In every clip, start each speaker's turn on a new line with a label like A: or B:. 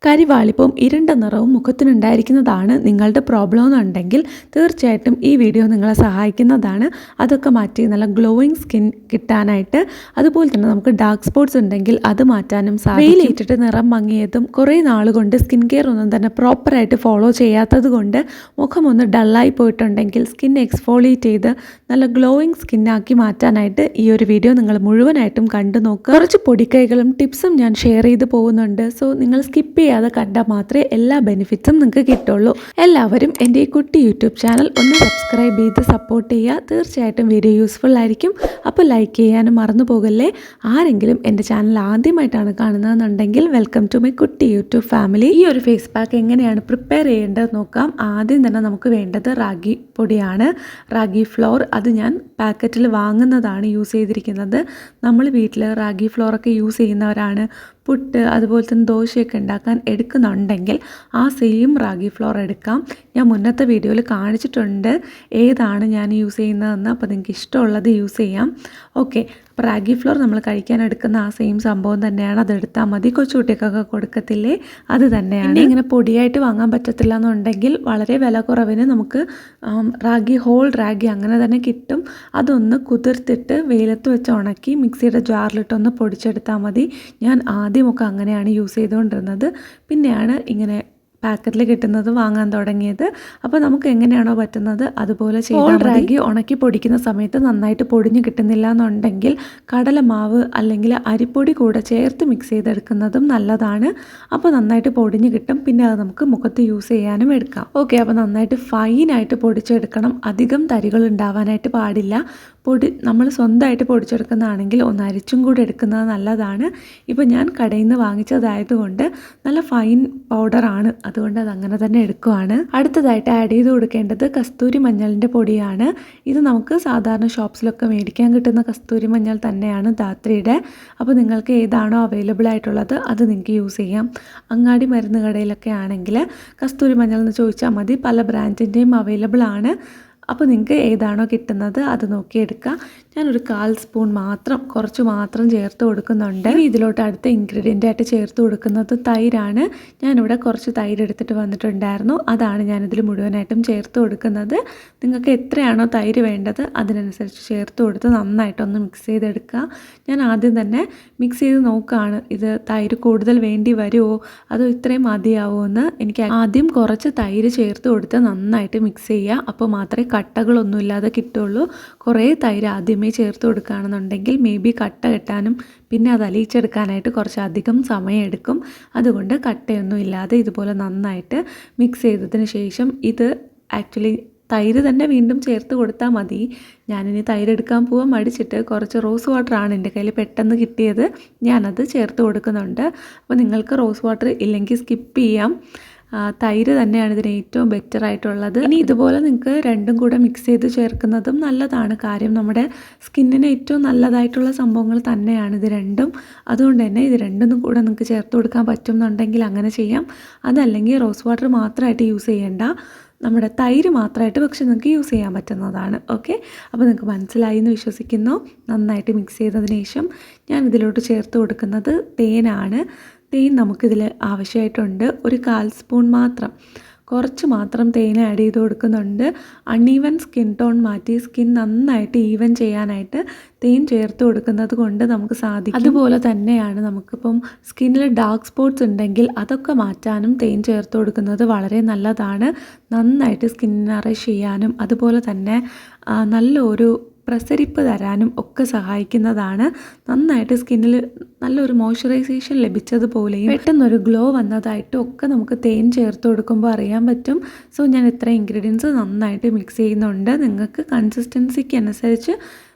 A: കരിവാളിപ്പും ഇരുണ്ട നിറവും മുഖത്തിനുണ്ടായിരിക്കുന്നതാണ് നിങ്ങളുടെ പ്രോബ്ലം എന്നുണ്ടെങ്കിൽ തീർച്ചയായിട്ടും ഈ വീഡിയോ നിങ്ങളെ സഹായിക്കുന്നതാണ്. അതൊക്കെ മാറ്റി നല്ല ഗ്ലോയിങ് സ്കിൻ കിട്ടാനായിട്ട്, അതുപോലെ തന്നെ നമുക്ക് ഡാർക്ക് സ്പോട്ട്സ് ഉണ്ടെങ്കിൽ അത് മാറ്റാനും സാധിക്കും. വെയിലേറ്റിട്ട് നിറം മങ്ങിയതും കുറേ നാളുകൊണ്ട് സ്കിൻ കെയർ ഒന്നും തന്നെ പ്രോപ്പറായിട്ട് ഫോളോ ചെയ്യാത്തത് കൊണ്ട് മുഖമൊന്ന് ഡള്ളായി പോയിട്ടുണ്ടെങ്കിൽ സ്കിൻ എക്സ്ഫോളിയേറ്റ് ചെയ്ത് നല്ല ഗ്ലോയിങ് സ്കിന്നാക്കി മാറ്റാനായിട്ട് ഈ ഒരു വീഡിയോ നിങ്ങൾ മുഴുവനായിട്ടും കണ്ടു നോക്കുക. കുറച്ച് പൊടിക്കൈകളും ടിപ്സും ഞാൻ ഷെയർ ചെയ്ത് പോകുന്നുണ്ട്. സോ നിങ്ങൾ സ്കിപ്പ് ചെയ്യാതെ കണ്ടാൽ മാത്രമേ എല്ലാ ബെനിഫിറ്റ്സും നിങ്ങൾക്ക് കിട്ടുള്ളൂ. എല്ലാവരും എൻ്റെ ഈ കുട്ടി യൂട്യൂബ് ചാനൽ ഒന്ന് സബ്സ്ക്രൈബ് ചെയ്ത് സപ്പോർട്ട് ചെയ്യുക. തീർച്ചയായിട്ടും വീഡിയോ യൂസ്ഫുൾ ആയിരിക്കും. അപ്പോൾ ലൈക്ക് ചെയ്യാനും മറന്നു പോകല്ലേ. ആരെങ്കിലും എൻ്റെ ചാനൽ ആദ്യമായിട്ടാണ് കാണുന്നതെന്നുണ്ടെങ്കിൽ വെൽക്കം ടു മൈ കുട്ടി യൂട്യൂബ് ഫാമിലി. ഈ ഒരു ഫേസ് പാക്ക് എങ്ങനെയാണ് പ്രിപ്പയർ ചെയ്യേണ്ടത് നോക്കാം. ആദ്യം തന്നെ നമുക്ക് വേണ്ടത് റാഗി പൊടിയാണ്, റാഗി ഫ്ലോർ. അത് ഞാൻ പാക്കറ്റിൽ വാങ്ങുന്നതാണ് യൂസ് ചെയ്തിരിക്കുന്നത്. നമ്മൾ വീട്ടിൽ റാഗി ഫ്ലോറൊക്കെ യൂസ് ചെയ്യുന്നവരാണ്. പുട്ട് അതുപോലെ തന്നെ ദോശയൊക്കെ ഉണ്ടാക്കാൻ എടുക്കുന്നുണ്ടെങ്കിൽ ആ സെയിം റാഗി ഫ്ലോർ എടുക്കാം. ഞാൻ മുന്നത്തെ വീഡിയോയിൽ കാണിച്ചിട്ടുണ്ട് ഏതാണ് ഞാൻ യൂസ് ചെയ്യുന്നതെന്ന്. അപ്പോൾ നിങ്ങൾക്ക് ഇഷ്ടമുള്ളത് യൂസ് ചെയ്യാം. ഓക്കെ, അപ്പോൾ റാഗി ഫ്ലോർ നമ്മൾ കഴിക്കാൻ എടുക്കുന്ന ആ സെയിം സംഭവം തന്നെയാണ്. അതെടുത്താൽ മതി. കൊച്ചുകുട്ടിക്കൊക്കെ കൊടുക്കത്തില്ലേ, അത് തന്നെയാണ്. ഇങ്ങനെ പൊടിയായിട്ട് വാങ്ങാൻ പറ്റത്തില്ല എന്നുണ്ടെങ്കിൽ വളരെ വില കുറവിന് നമുക്ക് റാഗി ഹോൾ റാഗി അങ്ങനെ തന്നെ കിട്ടും. അതൊന്ന് കുതിർത്തിട്ട് വെയിലത്ത് വെച്ച് ഉണക്കി മിക്സിയുടെ ജാറിലിട്ടൊന്ന് പൊടിച്ചെടുത്താൽ മതി. ഞാൻ ആദ്യമൊക്കെ അങ്ങനെയാണ് യൂസ് ചെയ്തുകൊണ്ടിരുന്നത്. പിന്നെയാണ് ഇങ്ങനെ പാക്കറ്റിൽ കിട്ടുന്നത് വാങ്ങാൻ തുടങ്ങിയത്. അപ്പോൾ നമുക്ക് എങ്ങനെയാണോ പറ്റുന്നത് അതുപോലെ ചെയ്താൽ മതി. റാഗി ഉണക്കി പൊടിക്കുന്ന സമയത്ത് നന്നായിട്ട് പൊടിഞ്ഞ് കിട്ടുന്നില്ല എന്നുണ്ടെങ്കിൽ കടലമാവ് അല്ലെങ്കിൽ അരിപ്പൊടി കൂടെ ചേർത്ത് മിക്സ് ചെയ്തെടുക്കുന്നതും നല്ലതാണ്. അപ്പോൾ നന്നായിട്ട് പൊടിഞ്ഞ് കിട്ടും. പിന്നെ അത് നമുക്ക് മുഖത്ത് യൂസ് ചെയ്യാനും എടുക്കാം. ഓക്കെ, അപ്പോൾ നന്നായിട്ട് ഫൈനായിട്ട് പൊടിച്ചെടുക്കണം. അധികം തരികൾ ഉണ്ടാവാനായിട്ട് പാടില്ല. പൊടി നമ്മൾ സ്വന്തമായിട്ട് പൊടിച്ചെടുക്കുന്നതാണെങ്കിൽ ഒന്ന് അരിച്ചും കൂടി എടുക്കുന്നത് നല്ലതാണ്. ഇപ്പോൾ ഞാൻ കടയിൽ നിന്ന് വാങ്ങിച്ചതായതുകൊണ്ട് നല്ല ഫൈൻ പൗഡറാണ്, അതുകൊണ്ട് അത് അങ്ങനെ തന്നെ എടുക്കുവാണ്. അടുത്തതായിട്ട് ആഡ് ചെയ്ത് കൊടുക്കേണ്ടത് കസ്തൂരി മഞ്ഞളിൻ്റെ പൊടിയാണ്. ഇത് നമുക്ക് സാധാരണ ഷോപ്സിലൊക്കെ മേടിക്കാൻ കിട്ടുന്ന കസ്തൂരി മഞ്ഞൾ തന്നെയാണ്, ധാത്രിയുടെ. അപ്പോൾ നിങ്ങൾക്ക് ഏതാണോ അവൈലബിൾ ആയിട്ടുള്ളത് അത് നിങ്ങൾക്ക് യൂസ് ചെയ്യാം. അങ്ങാടി മരുന്ന് കടയിലൊക്കെ ആണെങ്കിൽ കസ്തൂരി മഞ്ഞൾ എന്ന് ചോദിച്ചാൽ മതി. പല ബ്രാൻഡിൻ്റെയും അവൈലബിൾ ആണ്. അപ്പോൾ നിങ്ങൾക്ക് ഏതാണോ കിട്ടുന്നത് അത് നോക്കിയെടുക്കുക. ഞാനൊരു 1/4 സ്പൂൺ മാത്രം, കുറച്ച് മാത്രം ചേർത്ത് കൊടുക്കുന്നുണ്ട്. ഇനി ഇതിലോട്ട് അടുത്ത ഇൻഗ്രീഡിയൻ്റ് ആയിട്ട് ചേർത്ത് കൊടുക്കുന്നത് തൈരാണ്. ഞാനിവിടെ കുറച്ച് തൈര് എടുത്തിട്ട് വന്നിട്ടുണ്ടായിരുന്നു. അതാണ് ഞാനിതിൽ മുഴുവനായിട്ടും ചേർത്ത് കൊടുക്കുന്നത്. നിങ്ങൾക്ക് എത്രയാണോ തൈര് വേണ്ടത് അതിനനുസരിച്ച് ചേർത്ത് കൊടുത്ത് നന്നായിട്ടൊന്ന് മിക്സ് ചെയ്തെടുക്കുക. ഞാൻ ആദ്യം തന്നെ മിക്സ് ചെയ്ത് നോക്കുകയാണ്, ഇത് തൈര് കൂടുതൽ വേണ്ടി വരുമോ അതോ ഇത്രയും മതിയാവുമോ എന്ന്. എനിക്ക് ആദ്യം കുറച്ച് തൈര് ചേർത്ത് കൊടുത്ത് നന്നായിട്ട് മിക്സ് ചെയ്യുക. അപ്പോൾ മാത്രമേ കട്ടകളൊന്നും ഇല്ലാതെ കിട്ടുള്ളൂ. കുറേ തൈര് ആദ്യമേ ചേർത്ത് കൊടുക്കുകയാണെന്നുണ്ടെങ്കിൽ മേ ബി കട്ട കെട്ടാനും പിന്നെ അത് അലിയിച്ചെടുക്കാനായിട്ട് കുറച്ചധികം സമയമെടുക്കും. അതുകൊണ്ട് കട്ടയൊന്നും ഇല്ലാതെ ഇതുപോലെ നന്നായിട്ട് മിക്സ് ചെയ്തതിന് ശേഷം ഇത് ആക്ച്വലി തൈര് തന്നെ വീണ്ടും ചേർത്ത് കൊടുത്താൽ മതി. ഞാനിനി തൈര് എടുക്കാൻ പോകാൻ മടിച്ചിട്ട് കുറച്ച് റോസ് വാട്ടറാണ് എൻ്റെ കയ്യിൽ പെട്ടെന്ന് കിട്ടിയത്, ഞാനത് ചേർത്ത് കൊടുക്കുന്നുണ്ട്. അപ്പോൾ നിങ്ങൾക്ക് റോസ് വാട്ടർ ഇല്ലെങ്കിൽ സ്കിപ്പ് ചെയ്യാം. തൈര് തന്നെയാണ് ഇതിന് ഏറ്റവും ബെറ്റർ ആയിട്ടുള്ളത്. ഇനി ഇതുപോലെ നിങ്ങൾക്ക് രണ്ടും കൂടെ മിക്സ് ചെയ്ത് ചേർക്കുന്നതും നല്ലതാണ്. കാര്യം നമ്മുടെ സ്കിന്നിന് ഏറ്റവും നല്ലതായിട്ടുള്ള സംഭവങ്ങൾ തന്നെയാണ് ഇത് രണ്ടും. അതുകൊണ്ട് തന്നെ ഇത് രണ്ടും കൂടെ നിങ്ങൾക്ക് ചേർത്ത് കൊടുക്കാൻ പറ്റും എന്നുണ്ടെങ്കിൽ അങ്ങനെ ചെയ്യാം. അതല്ലെങ്കിൽ റോസ് വാട്ടർ മാത്രമായിട്ട് യൂസ് ചെയ്യേണ്ട, നമ്മുടെ തൈര് മാത്രമായിട്ട് പക്ഷെ നിങ്ങൾക്ക് യൂസ് ചെയ്യാൻ പറ്റുന്നതാണ്. ഓക്കെ, അപ്പോൾ നിങ്ങൾക്ക് മനസ്സിലായി എന്ന് വിശ്വസിക്കുന്നു. നന്നായിട്ട് മിക്സ് ചെയ്തതിന് ശേഷം ഞാൻ ഇതിലോട്ട് ചേർത്ത് കൊടുക്കുന്നത് തേനാണ്. തേൻ നമുക്കിതിൽ ആവശ്യമായിട്ടുണ്ട്. ഒരു 1/4 സ്പൂൺ മാത്രം, കുറച്ച് മാത്രം തേൻ ആഡ് ചെയ്ത് കൊടുക്കുന്നുണ്ട്. അൺഈവൻ സ്കിൻ ടോൺ മാറ്റി സ്കിൻ നന്നായിട്ട് ഈവൻ ചെയ്യാനായിട്ട് തേൻ ചേർത്ത് കൊടുക്കുന്നത് കൊണ്ട് നമുക്ക് സാധിക്കും. അതുപോലെ തന്നെയാണ് നമുക്കിപ്പം സ്കിന്നിൽ ഡാർക്ക് സ്പോട്ട്സ് ഉണ്ടെങ്കിൽ അതൊക്കെ മാറ്റാനും തേൻ ചേർത്ത് കൊടുക്കുന്നത് വളരെ നല്ലതാണ്. നന്നായിട്ട് സ്കിൻ നറിഷ് ചെയ്യാനും അതുപോലെ തന്നെ നല്ലൊരു പ്രസരിപ്പ് തരാനും ഒക്കെ സഹായിക്കുന്നതാണ്. നന്നായിട്ട് സ്കിന്നിൽ നല്ലൊരു മോയ്സ്ചറൈസേഷൻ ലഭിച്ചതുപോലെയും പെട്ടെന്നൊരു ഗ്ലോ വന്നതായിട്ടും ഒക്കെ നമുക്ക് തേൻ ചേർത്ത് കൊടുക്കുമ്പോൾ അറിയാൻ പറ്റും. സോ ഞാൻ ഇത്ര ഇൻഗ്രീഡിയൻസ് നന്നായിട്ട് മിക്സ് ചെയ്യുന്നുണ്ട്. നിങ്ങൾക്ക് കൺസിസ്റ്റൻസിക്ക് അനുസരിച്ച്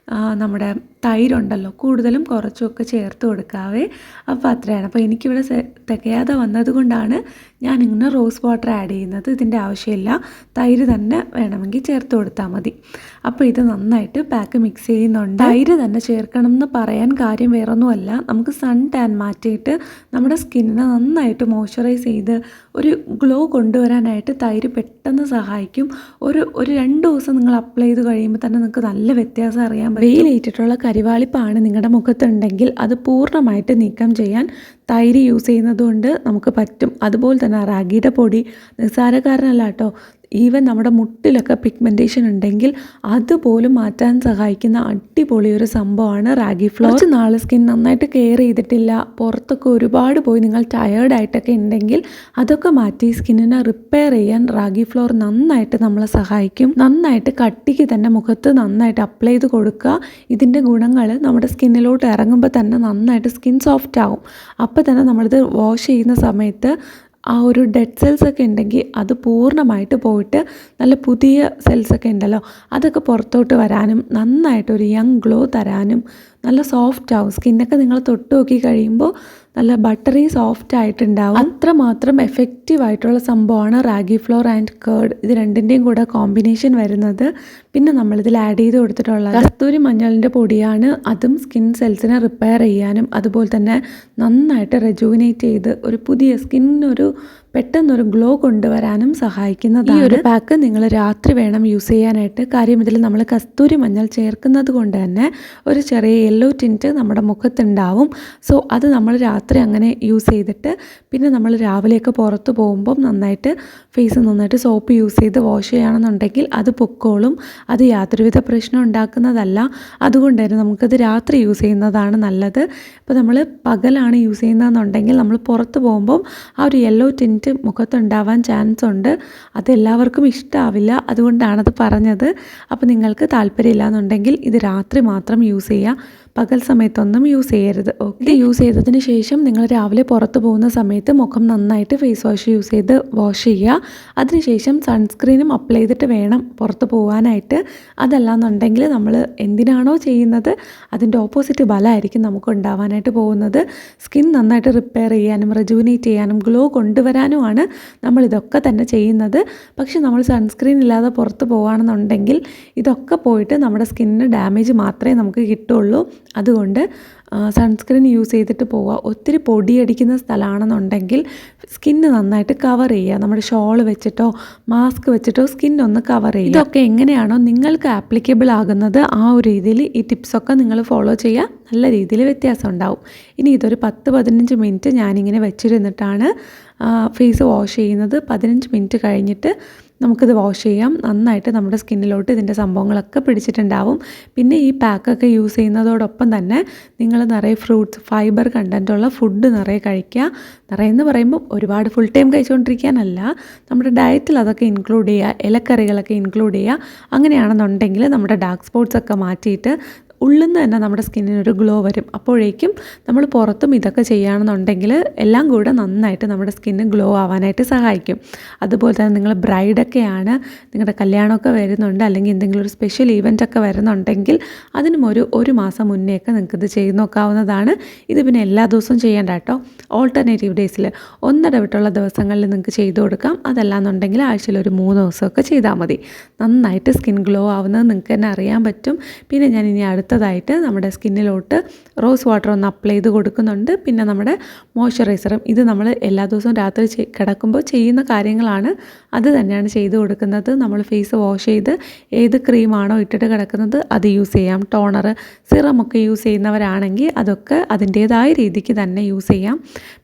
A: നമ്മുടെ തൈരുണ്ടല്ലോ കൂടുതലും കുറച്ചുമൊക്കെ ചേർത്ത് കൊടുക്കാവേ. അപ്പോൾ അത്രയാണ്. അപ്പോൾ എനിക്കിവിടെ തികയാതെ വന്നതുകൊണ്ടാണ് ഞാനിങ്ങനെ റോസ് വാട്ടർ ആഡ് ചെയ്യുന്നത്. ഇതിൻ്റെ ആവശ്യമില്ല, തൈര് തന്നെ വേണമെങ്കിൽ ചേർത്ത് കൊടുത്താൽ മതി. അപ്പോൾ ഇത് നന്നായിട്ട് പാക്ക് മിക്സ് ചെയ്യുന്നുണ്ട്. തൈര് തന്നെ ചേർക്കണം എന്ന് പറയാൻ കാര്യം വേറൊന്നുമല്ല, നമുക്ക് സൺ ടാൻ മാറ്റിയിട്ട് നമ്മുടെ സ്കിന്നിനെ നന്നായിട്ട് മോയ്സ്ചറൈസ് ചെയ്ത് ഒരു ഗ്ലോ കൊണ്ടുവരാനായിട്ട് തൈര് പെട്ടെന്ന് സഹായിക്കും. ഒരു 2 ദിവസം നിങ്ങൾ അപ്ലൈ ചെയ്ത് കഴിയുമ്പോൾ തന്നെ നിങ്ങൾക്ക് നല്ല വ്യത്യാസം അറിയാൻ പറ്റും. വെയിലേറ്റിട്ടുള്ള കരിവാളിപ്പാണ് നിങ്ങളുടെ മുഖത്തുണ്ടെങ്കിൽ അത് പൂർണ്ണമായിട്ട് നീക്കം ചെയ്യാൻ തൈര് യൂസ് ചെയ്യുന്നത് കൊണ്ട് നമുക്ക് പറ്റും. അതുപോലെ തന്നെ റാഗിയുടെ പൊടി നിസ്സാരക്കാരനല്ല കേട്ടോ. ഈവൻ നമ്മുടെ മുട്ടിലൊക്കെ പിഗ്മെൻറ്റേഷൻ ഉണ്ടെങ്കിൽ അതുപോലും മാറ്റാൻ സഹായിക്കുന്ന അടിപൊളി ഒരു സംഭവമാണ് റാഗി ഫ്ലോർ. കുറച്ച് നാൾ സ്കിൻ നന്നായിട്ട് കെയർ ചെയ്തിട്ടില്ല, പുറത്തൊക്കെ ഒരുപാട് പോയി നിങ്ങൾ ടയേർഡായിട്ടൊക്കെ ഉണ്ടെങ്കിൽ അതൊക്കെ മാറ്റി സ്കിന്നിനെ റിപ്പയർ ചെയ്യാൻ റാഗി ഫ്ലോർ നന്നായിട്ട് നമ്മളെ സഹായിക്കും. നന്നായിട്ട് കട്ടിക്ക് തന്നെ മുഖത്ത് നന്നായിട്ട് അപ്ലൈ ചെയ്ത് കൊടുക്കുക. ഇതിൻ്റെ ഗുണങ്ങൾ നമ്മുടെ സ്കിന്നിലോട്ട് ഇറങ്ങുമ്പോൾ തന്നെ നന്നായിട്ട് സ്കിൻ സോഫ്റ്റ് ആകും. അപ്പോൾ തന്നെ നമ്മളിത് വാഷ് ചെയ്യുന്ന സമയത്ത് ആ ഒരു ഡെഡ് സെൽസൊക്കെ ഉണ്ടെങ്കിൽ അത് പൂർണ്ണമായിട്ട് പോയിട്ട് നല്ല പുതിയ സെൽസൊക്കെ ഉണ്ടല്ലോ അതൊക്കെ പുറത്തോട്ട് വരാനും നന്നായിട്ടൊരു യങ് ഗ്ലോ തരാനും നല്ല സോഫ്റ്റ് ആവും. സ്കിന്നൊക്കെ നിങ്ങൾ തൊട്ട് നോക്കി കഴിയുമ്പോൾ നല്ല ബട്ടറി സോഫ്റ്റ് ആയിട്ടുണ്ടാവും. അത്രമാത്രം എഫക്റ്റീവ് ആയിട്ടുള്ള സംഭവമാണ് റാഗി ഫ്ലോർ ആൻഡ് കേർഡ്. ഇത് രണ്ടിൻ്റെയും കൂടെ കോമ്പിനേഷൻ വരുന്നത്. പിന്നെ നമ്മളിതിൽ ആഡ് ചെയ്ത് കൊടുത്തിട്ടുള്ള കസ്തൂരി മഞ്ഞളിൻ്റെ പൊടിയാണ്. അതും സ്കിൻ സെൽസിനെ റിപ്പയർ ചെയ്യാനും അതുപോലെ തന്നെ നന്നായിട്ട് റെജുവിനേറ്റ് ചെയ്ത് ഒരു പുതിയ സ്കിന്നൊരു പെട്ടെന്നൊരു ഗ്ലോ കൊണ്ടുവരാനും സഹായിക്കുന്നതാണ്. ഈ ഒരു പാക്ക് നിങ്ങൾ രാത്രി വേണം യൂസ് ചെയ്യാനായിട്ട്. കാര്യം ഇതിൽ നമ്മൾ കസ്തൂരി മഞ്ഞൾ ചേർക്കുന്നത് കൊണ്ട് തന്നെ ഒരു ചെറിയ യെല്ലോ ടിൻറ്റ് നമ്മുടെ മുഖത്തുണ്ടാവും. സോ അത് നമ്മൾ രാത്രി അങ്ങനെ യൂസ് ചെയ്തിട്ട് പിന്നെ നമ്മൾ രാവിലെയൊക്കെ പുറത്ത് പോകുമ്പം നന്നായിട്ട് ഫേസ് നന്നായിട്ട് സോപ്പ് യൂസ് ചെയ്ത് വാഷ് ചെയ്യുകയാണെന്നുണ്ടെങ്കിൽ അത് പൊക്കോളും. അത് യാതൊരുവിധ പ്രശ്നം ഉണ്ടാക്കുന്നതല്ല. അതുകൊണ്ട് തന്നെ നമുക്കത് രാത്രി യൂസ് ചെയ്യുന്നതാണ് നല്ലത്. ഇപ്പോൾ നമ്മൾ പകലാണ് യൂസ് ചെയ്യുന്നതെന്നുണ്ടെങ്കിൽ നമ്മൾ പുറത്ത് പോകുമ്പം ആ ഒരു യെല്ലോ ടിൻറ്റ് മുഖത്തുണ്ടാവാൻ ചാൻസ് ഉണ്ട്. അതെല്ലാവർക്കും ഇഷ്ടമാവില്ല, അതുകൊണ്ടാണത് പറഞ്ഞത്. അപ്പോൾ നിങ്ങൾക്ക് താല്പര്യമില്ല എന്നുണ്ടെങ്കിൽ ഇത് രാത്രി മാത്രം യൂസ് ചെയ്യുക, പകൽ സമയത്തൊന്നും യൂസ് ചെയ്യരുത്. ഓക്കെ, യൂസ് ചെയ്തതിന് ശേഷം നിങ്ങൾ രാവിലെ പുറത്ത് പോകുന്ന സമയത്ത് മുഖം നന്നായിട്ട് ഫേസ് വാഷ് യൂസ് ചെയ്ത് വാഷ് ചെയ്യുക. അതിനുശേഷം സൺസ്ക്രീനും അപ്ലൈ ചെയ്തിട്ട് വേണം പുറത്ത് പോകാനായിട്ട്. അതല്ലാന്നുണ്ടെങ്കിൽ നമ്മൾ എന്തിനാണോ ചെയ്യുന്നത് അതിൻ്റെ ഓപ്പോസിറ്റ് ഫലമായിരിക്കും നമുക്ക് ഉണ്ടാവാനായിട്ട് പോകുന്നത്. സ്കിൻ നന്നായിട്ട് റിപ്പയർ ചെയ്യാനും റെജുവിനേറ്റ് ചെയ്യാനും ഗ്ലോ കൊണ്ടുവരാനുമാണ് നമ്മളിതൊക്കെ തന്നെ ചെയ്യുന്നത്. പക്ഷെ നമ്മൾ സൺസ്ക്രീൻ ഇല്ലാതെ പുറത്ത് പോകുകയാണെന്നുണ്ടെങ്കിൽ ഇതൊക്കെ പോയിട്ട് നമ്മുടെ സ്കിന്നിന് ഡാമേജ് മാത്രമേ നമുക്ക് കിട്ടുള്ളൂ. അതുകൊണ്ട് സൺസ്ക്രീൻ യൂസ് ചെയ്തിട്ട് പോവുക. ഒത്തിരി പൊടിയടിക്കുന്ന സ്ഥലമാണെന്നുണ്ടെങ്കിൽ സ്കിന്ന് നന്നായിട്ട് കവർ ചെയ്യുക. നമ്മുടെ ഷോൾ വെച്ചിട്ടോ മാസ്ക് വെച്ചിട്ടോ സ്കിന്നൊന്ന് കവർ ചെയ്യുക. ഇതൊക്കെ എങ്ങനെയാണോ നിങ്ങൾക്ക് ആപ്ലിക്കബിൾ ആകുന്നത് ആ ഒരു രീതിയിൽ ഈ ടിപ്സൊക്കെ നിങ്ങൾ ഫോളോ ചെയ്യുക. നല്ല രീതിയിൽ വ്യത്യാസം ഉണ്ടാവും. ഇനി ഇതൊരു 10-15 മിനിറ്റ് ഞാനിങ്ങനെ വെച്ചിരുന്നിട്ടാണ് ഫേസ് വാഷ് ചെയ്യുന്നത്. 15 മിനിറ്റ് കഴിഞ്ഞിട്ട് നമുക്കിത് വാഷ് ചെയ്യാം. നന്നായിട്ട് നമ്മുടെ സ്കിന്നിലോട്ട് ഇതിൻ്റെ സംഭവങ്ങളൊക്കെ പിടിച്ചിട്ടുണ്ടാവും. പിന്നെ ഈ പാക്കൊക്കെ യൂസ് ചെയ്യുന്നതോടൊപ്പം തന്നെ നിങ്ങൾ നിറയെ ഫ്രൂട്ട്സ് ഫൈബർ കണ്ടൻറ്റുള്ള ഫുഡ് നിറയെ കഴിക്കുക. നിറയെന്ന് പറയുമ്പോൾ ഒരുപാട് ഫുൾ ടൈം കഴിച്ചുകൊണ്ടിരിക്കാനല്ല, നമ്മുടെ ഡയറ്റിൽ അതൊക്കെ ഇൻക്ലൂഡ് ചെയ്യുക. ഇലക്കറികളൊക്കെ ഇൻക്ലൂഡ് ചെയ്യുക. അങ്ങനെയാണെന്നുണ്ടെങ്കിൽ നമ്മുടെ ഡാർക്ക് സ്പോട്ട്സൊക്കെ മാറ്റിയിട്ട് ഉള്ളിൽ നിന്ന് തന്നെ നമ്മുടെ സ്കിന്നിനൊരു ഗ്ലോ വരും. അപ്പോഴേക്കും നമ്മൾ പുറത്തും ഇതൊക്കെ ചെയ്യുകയാണെന്നുണ്ടെങ്കിൽ എല്ലാം കൂടെ നന്നായിട്ട് നമ്മുടെ സ്കിന്ന് ഗ്ലോ ആവാനായിട്ട് സഹായിക്കും. അതുപോലെ തന്നെ നിങ്ങൾ ബ്രൈഡൊക്കെയാണ്, നിങ്ങളുടെ കല്യാണമൊക്കെ വരുന്നുണ്ട്, അല്ലെങ്കിൽ എന്തെങ്കിലും ഒരു സ്പെഷ്യൽ ഈവൻ്റൊക്കെ വരുന്നുണ്ടെങ്കിൽ അതിനും ഒരു മാസം മുന്നേയൊക്കെ നിങ്ങൾക്കിത് ചെയ്ത് നോക്കാവുന്നതാണ്. ഇത് പിന്നെ എല്ലാ ദിവസവും ചെയ്യേണ്ട കേട്ടോ. ഓൾട്ടർനേറ്റീവ് ഡേയ്സിൽ ഒന്നിടവിട്ടുള്ള ദിവസങ്ങളിൽ നിങ്ങൾക്ക് ചെയ്തു കൊടുക്കാം. അതല്ലാന്നുണ്ടെങ്കിൽ ആഴ്ചയിൽ ഒരു 3 ദിവസമൊക്കെ ചെയ്താൽ മതി. നന്നായിട്ട് സ്കിൻ ഗ്ലോ ആവുന്നത് നിങ്ങൾക്ക് തന്നെ അറിയാൻ പറ്റും. പിന്നെ ഞാൻ ഇനി അടുത്തതായിട്ട് നമ്മുടെ സ്കിന്നിലോട്ട് റോസ് വാട്ടർ ഒന്ന് അപ്ലൈ ചെയ്ത് കൊടുക്കുന്നുണ്ട്. പിന്നെ നമ്മുടെ മോയ്സ്ചറൈസറും. ഇത് നമ്മൾ എല്ലാ ദിവസവും രാത്രി കിടക്കുമ്പോൾ ചെയ്യുന്ന കാര്യങ്ങളാണ്. അത് തന്നെയാണ് ചെയ്ത് കൊടുക്കുന്നത്. നമ്മൾ ഫേസ് വാഷ് ചെയ്ത് ഏത് ക്രീമാണോ ഇട്ടിട്ട് കിടക്കുന്നത് അത് യൂസ് ചെയ്യാം. ടോണർ സിറമൊക്കെ യൂസ് ചെയ്യുന്നവരാണെങ്കിൽ അതൊക്കെ അതിൻ്റേതായ രീതിക്ക് തന്നെ യൂസ് ചെയ്യാം.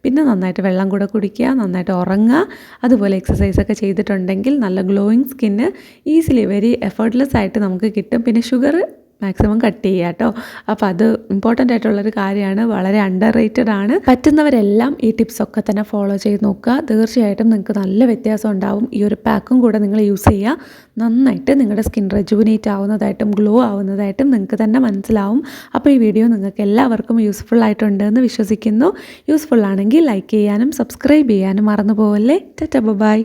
A: പിന്നെ നന്നായിട്ട് വെള്ളം കൂടെ കുടിക്കുക, നന്നായിട്ട് ഉറങ്ങുക. അതുപോലെ എക്സസൈസൊക്കെ ചെയ്തിട്ടുണ്ടെങ്കിൽ നല്ല glowing skin easily very effortless ആയിട്ട് നമുക്ക് കിട്ടും. പിന്നെ ഷുഗർ മാക്സിമം കട്ട് ചെയ്യുക കേട്ടോ. അപ്പോൾ അത് ഇമ്പോർട്ടൻ്റ് ആയിട്ടുള്ളൊരു കാര്യമാണ്, വളരെ അണ്ടർ റേറ്റഡ് ആണ്. പറ്റുന്നവരെല്ലാം ഈ ടിപ്സൊക്കെ തന്നെ ഫോളോ ചെയ്ത് നോക്കുക. തീർച്ചയായിട്ടും നിങ്ങൾക്ക് നല്ല വ്യത്യാസം ഉണ്ടാവും. ഈ ഒരു പാക്കും കൂടെ നിങ്ങൾ യൂസ് ചെയ്യുക. നന്നായിട്ട് നിങ്ങളുടെ സ്കിൻ റെജുവിനേറ്റ് ആവുന്നതായിട്ടും ഗ്ലോ ആവുന്നതായിട്ടും നിങ്ങൾക്ക് തന്നെ മനസ്സിലാവും. അപ്പോൾ ഈ വീഡിയോ നിങ്ങൾക്ക് എല്ലാവർക്കും യൂസ്ഫുൾ ആയിട്ടുണ്ടെന്ന് വിശ്വസിക്കുന്നു. യൂസ്ഫുൾ ആണെങ്കിൽ ലൈക്ക് ചെയ്യാനും സബ്സ്ക്രൈബ് ചെയ്യാനും മറന്നു പോവല്ലേ. Tata bye.